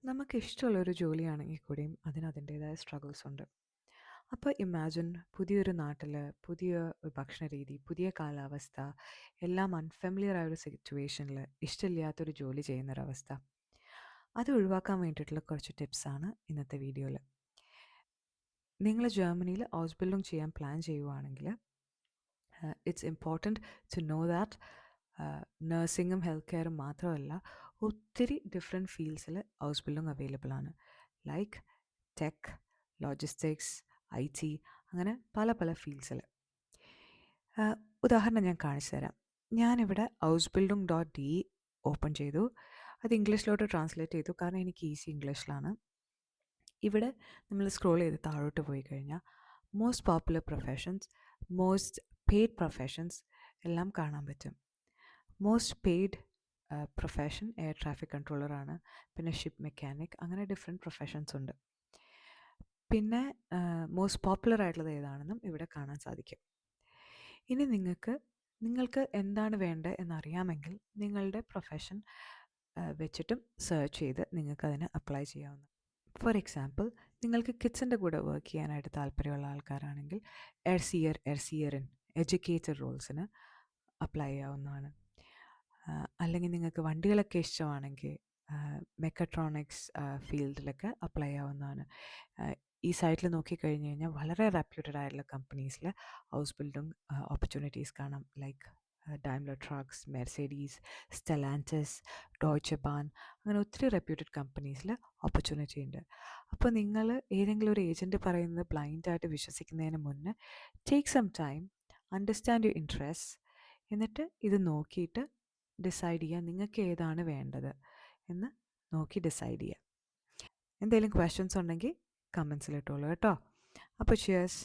നമുക്കിഷ്ടമുള്ളൊരു ജോലിയാണെങ്കിൽ കൂടിയും അതിനതിൻ്റേതായ സ്ട്രഗിൾസ് ഉണ്ട്. അപ്പോൾ ഇമാജിൻ പുതിയൊരു നാട്ടിൽ പുതിയ ഒരു ഭക്ഷണരീതി, പുതിയ കാലാവസ്ഥ, എല്ലാം അൺഫെമിലിയർ ആയ ഒരു സിറ്റുവേഷനിൽ ഇഷ്ടമില്ലാത്തൊരു ജോലി ചെയ്യുന്നൊരവസ്ഥ. അത് ഒഴിവാക്കാൻ വേണ്ടിയിട്ടുള്ള കുറച്ച് ടിപ്സാണ് ഇന്നത്തെ വീഡിയോയിൽ. നിങ്ങൾ ജർമ്മനിയിൽ ഹൗസ് ബിൽഡിംഗ് ചെയ്യാൻ പ്ലാൻ ചെയ്യുവാണെങ്കിൽ it's important to know that നഴ്സിങ്ങും ഹെൽത്ത് കെയറും മാത്രമല്ല, ഒത്തിരി ഡിഫറെൻറ്റ് ഫീൽഡ്സിൽ ഹൗസ് ബിൽഡിംഗ് അവൈലബിൾ ആണ്. ലൈക്ക് ടെക്, ലോജിസ്റ്റിക്സ്, IT, അങ്ങനെ പല പല ഫീൽഡ്സിൽ. ഉദാഹരണം ഞാൻ കാണിച്ചു തരാം. ഞാനിവിടെ housebildung.de ഓപ്പൺ ചെയ്തു. അത് ഇംഗ്ലീഷിലോട്ട് ട്രാൻസ്ലേറ്റ് ചെയ്തു, കാരണം എനിക്ക് ഈസി ഇംഗ്ലീഷിലാണ്. ഇവിടെ നമ്മൾ സ്ക്രോൾ ചെയ്ത് താഴോട്ട് പോയി കഴിഞ്ഞാൽ most popular professions, most paid professions എല്ലാം കാണാൻ പറ്റും. Most paid profession air traffic കൺട്രോളറാണ്. പിന്നെ ഷിപ്പ് മെക്കാനിക്, അങ്ങനെ ഡിഫറെൻറ്റ് പ്രൊഫഷൻസ് ഉണ്ട്. പിന്നെ മോസ്റ്റ് പോപ്പുലർ ആയിട്ടുള്ളത് ഏതാണെന്നും ഇവിടെ കാണാൻ സാധിക്കും. ഇനി നിങ്ങൾക്ക് എന്താണ് വേണ്ടത് എന്നറിയാമെങ്കിൽ നിങ്ങളുടെ പ്രൊഫഷൻ വെച്ചിട്ടും സെർച്ച് ചെയ്ത് നിങ്ങൾക്കതിന് അപ്ലൈ ചെയ്യാവുന്ന. ഫോർ എക്സാമ്പിൾ, നിങ്ങൾക്ക് കിഡ്സിൻ്റെ കൂടെ വർക്ക് ചെയ്യാനായിട്ട് താല്പര്യമുള്ള ആൾക്കാരാണെങ്കിൽ എർസിയറിൻ എഡ്യൂക്കേറ്റഡ് റോൾസിന് അപ്ലൈ ചെയ്യാവുന്നതാണ്. അല്ലെങ്കിൽ നിങ്ങൾക്ക് വണ്ടികളൊക്കെ ഇഷ്ടമാണെങ്കിൽ മെക്കട്രോണിക്സ് ഫീൽഡിലൊക്കെ അപ്ലൈ ചെയ്യാവുന്നതാണ്. ഈ സൈറ്റിൽ നോക്കിക്കഴിഞ്ഞ് കഴിഞ്ഞാൽ വളരെ റെപ്യൂട്ടഡ് ആയിട്ടുള്ള കമ്പനീസിൽ ഹൗസ് ബിൽഡിംഗ് ഓപ്പർച്യൂണിറ്റീസ് കാണാം. Like Daimler Trucks, Mercedes, Stellantis, Deutsche Bahn, അങ്ങനെ ഒത്തിരി റെപ്യൂട്ടഡ് കമ്പനീസിൽ ഓപ്പർച്യൂണിറ്റി ഉണ്ട്. അപ്പോൾ നിങ്ങൾ ഏതെങ്കിലും ഒരു ഏജൻറ്റ് പറയുന്നത് ബ്ലൈൻഡായിട്ട് വിശ്വസിക്കുന്നതിന് മുന്നേ take some time, understand your interest, എന്നിട്ട് ഇത് നോക്കിയിട്ട് ഡിസൈഡ് ചെയ്യുക നിങ്ങൾക്ക് ഏതാണ് വേണ്ടത് എന്ന് നോക്കി ഡിസൈഡ് ചെയ്യുക. എന്തെങ്കിലും ക്വസ്റ്റ്യൻസ് ഉണ്ടെങ്കിൽ കമൻസിലിട്ടോളൂ കേട്ടോ. അപ്പോൾ ചിയേഴ്സ്.